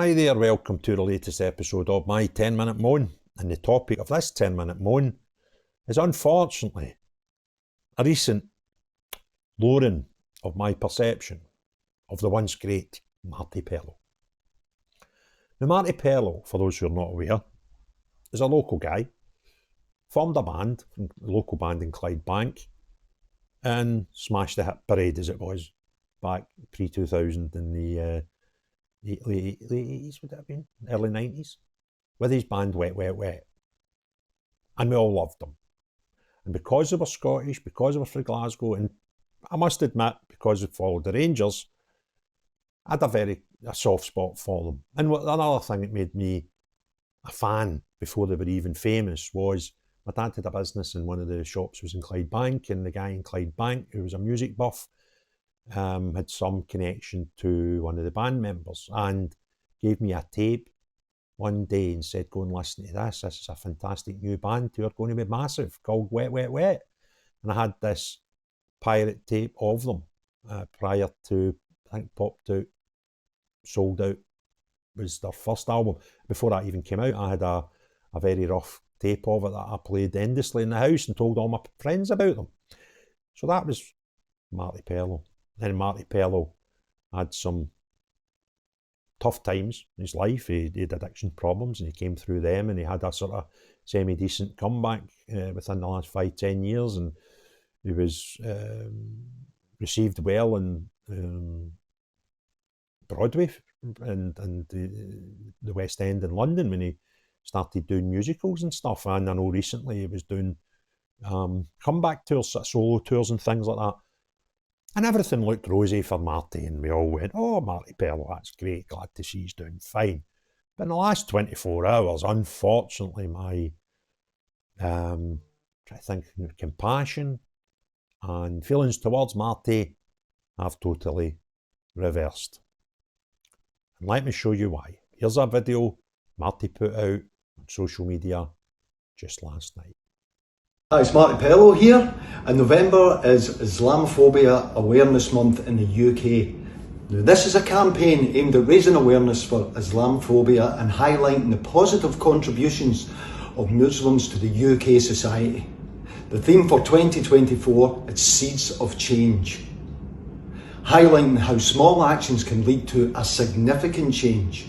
Hi there, welcome to the latest episode of my 10-minute moan, and the topic of this 10-minute moan is unfortunately a recent lowering of my perception of the once great MARTI PELLOW. Now, MARTI PELLOW, for those who are not aware, is a local guy, formed a band, a local band in Clydebank, and smashed the hit parade as it was back pre-2000 in the late 80s, would it have been? Early 90s, with his band Wet Wet Wet. And we all loved them. And because they were Scottish, because they were from Glasgow, and I must admit, because they followed the Rangers, I had a soft spot for them. And another thing that made me a fan before they were even famous was my dad had a business and one of the shops was in Clydebank, and the guy in Clydebank, who was a music buff, had some connection to one of the band members and gave me a tape one day and said, go and listen to this. This is a fantastic new band who are going to be massive, called Wet Wet Wet. And I had this pirate tape of them prior to, I think, Popped Out, Sold Out was their first album. Before that even came out, I had a very rough tape of it that I played endlessly in the house and told all my friends about them. So that was MARTI PELLOW. Then MARTI PELLOW had some tough times in his life. He had addiction problems and he came through them, and he had a sort of semi-decent comeback within the last 5-10 years, and he was received well in Broadway and the West End in London when he started doing musicals and stuff. And I know recently he was doing comeback tours, sort of solo tours and things like that. And everything looked rosy for Marty, and we all went, oh, MARTI PELLOW, that's great, glad to see he's doing fine. But in the last 24 hours, unfortunately, my compassion and feelings towards Marty have totally reversed. And let me show you why. Here's a video Marty put out on social media just last night. Hi, it's MARTI PELLOW here, and November is Islamophobia Awareness Month in the UK. Now, this is a campaign aimed at raising awareness for Islamophobia and highlighting the positive contributions of Muslims to the UK society. The theme for 2024 is Seeds of Change, highlighting how small actions can lead to a significant change.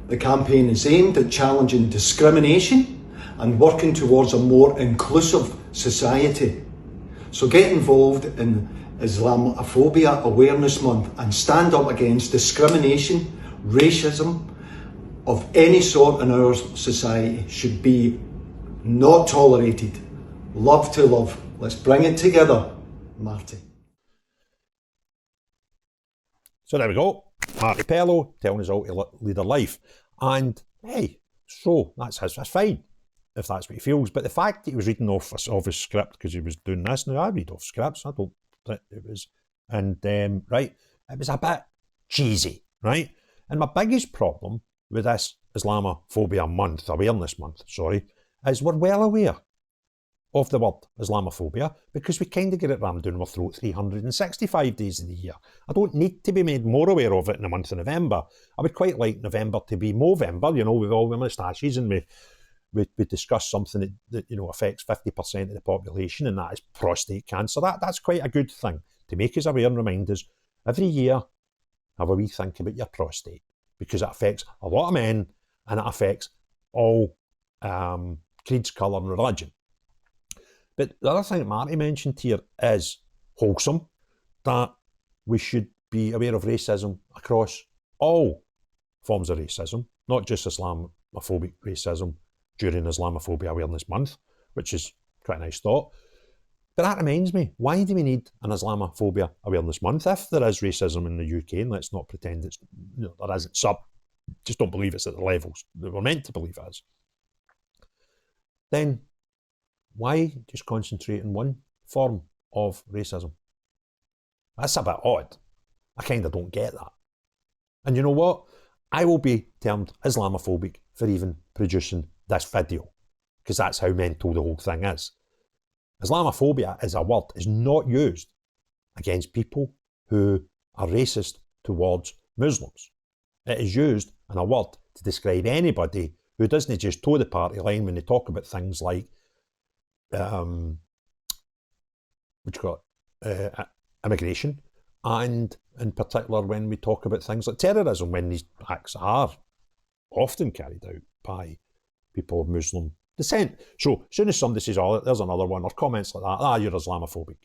The campaign is aimed at challenging discrimination and working towards a more inclusive society. So get involved in Islamophobia Awareness Month and stand up against discrimination, racism of any sort in our society should be not tolerated. Love to love. Let's bring it together, Marty. So there we go, MARTI PELLOW telling us how to lead a life. And hey, so that's fine, if that's what he feels. But the fact that he was reading off his script because he was doing this, now I read off scripts, I don't think it was, and right, it was a bit cheesy, right? And my biggest problem with this Awareness Month, is we're well aware of the word Islamophobia because we kind of get it rammed down our throat 365 days of the year. I don't need to be made more aware of it in the month of November. I would quite like November to be Movember, you know, with all the moustaches, and we discuss something that you know affects 50% of the population, and that is prostate cancer. That's quite a good thing to make us aware and remind us every year, have a wee think about your prostate, because it affects a lot of men and it affects all creeds, colour and religion. But the other thing that Marty mentioned here is wholesome, that we should be aware of racism across all forms of racism, not just Islamophobic racism during Islamophobia Awareness Month, which is quite a nice thought. But that reminds me, why do we need an Islamophobia Awareness Month if there is racism in the UK? And let's not pretend it's, you know, there isn't. Just don't believe it's at the levels that we're meant to believe it is. Then why just concentrate on one form of racism? That's a bit odd. I kind of don't get that. And you know what? I will be termed Islamophobic for even producing this video, because that's how mental the whole thing is. Islamophobia as a word is not used against people who are racist towards Muslims. It is used and a word to describe anybody who doesn't just toe the party line when they talk about things like immigration, and in particular when we talk about things like terrorism, when these acts are often carried out by people of Muslim descent. So as soon as somebody says, oh, there's another one, or comments like that, you're Islamophobic,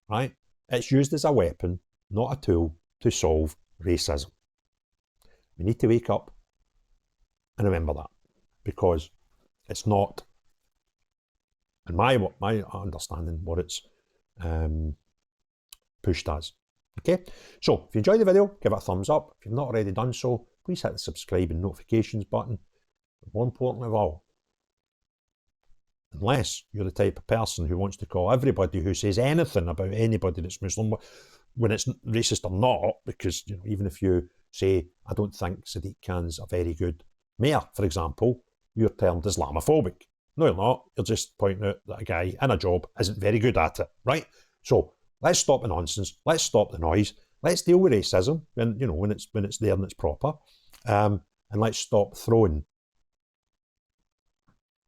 right? It's used as a weapon, not a tool to solve racism. We need to wake up and remember that, because it's not, in my understanding, what it's pushed as. Okay, so if you enjoyed the video, give it a thumbs up. If you've not already done so, please hit the subscribe and notifications button. But more important of all, unless you're the type of person who wants to call everybody who says anything about anybody that's Muslim, when it's racist or not, because even if you say, I don't think Sadiq Khan's a very good mayor, for example, you're termed Islamophobic. No, you're not. You're just pointing out that a guy in a job isn't very good at it, right? So let's stop the nonsense. Let's stop the noise. Let's deal with racism when it's there and it's proper, and let's stop throwing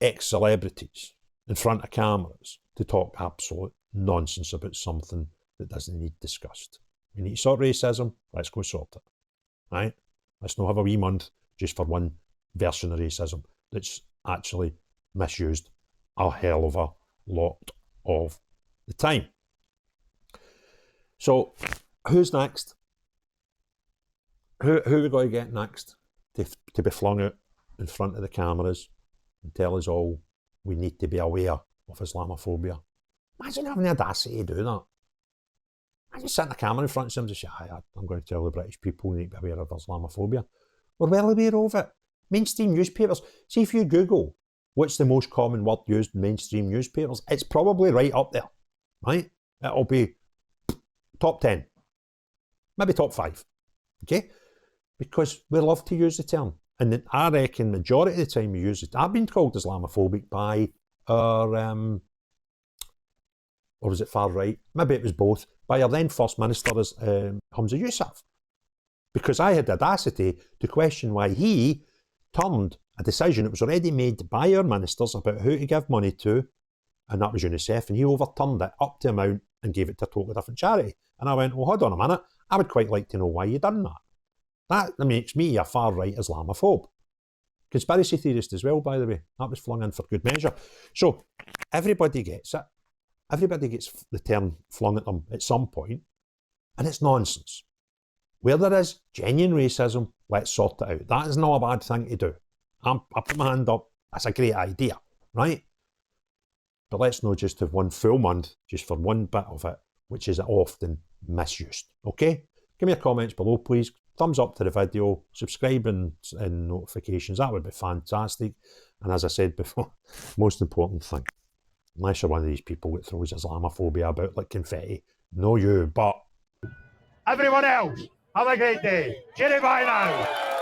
ex-celebrities in front of cameras to talk absolute nonsense about something that doesn't need discussed. We need to sort racism. Let's go sort it, right? Let's not have a wee month just for one version of racism that's actually misused a hell of a lot of the time. So, who's next? Who are we going to get next to be flung out in front of the cameras and tell us all we need to be aware of Islamophobia? Imagine having the audacity to do that. Imagine setting a camera in front of somebody and say, I'm going to tell the British people we need to be aware of Islamophobia. We're well aware of it. Mainstream newspapers. See, if you Google what's the most common word used in mainstream newspapers, it's probably right up there, right? It'll be top 10, maybe top 5, okay? Because we love to use the term. And I reckon majority of the time we use it. I've been called Islamophobic by our, or was it far right? Maybe it was both. By our then First Minister, Hamza Yousaf. Because I had the audacity to question why he turned a decision that was already made by our ministers about who to give money to, and that was UNICEF, and he overturned it up to amount and gave it to a totally different charity. And I went, well, hold on a minute, I would quite like to know why you done that. That makes me a far-right Islamophobe. Conspiracy theorist as well, by the way. That was flung in for good measure. So, everybody gets it. Everybody gets the term flung at them at some point, and it's nonsense. Where there is genuine racism, let's sort it out. That is not a bad thing to do. I put my hand up, that's a great idea, right? But let's not just have one full month just for one bit of it, which is often misused, okay? Give me your comments below, please. Thumbs up to the video, subscribe and notifications, that would be fantastic. And as I said before, most important thing, unless you're one of these people that throws Islamophobia about like confetti, no you, but everyone else, have a great day. Cheerio, bye now.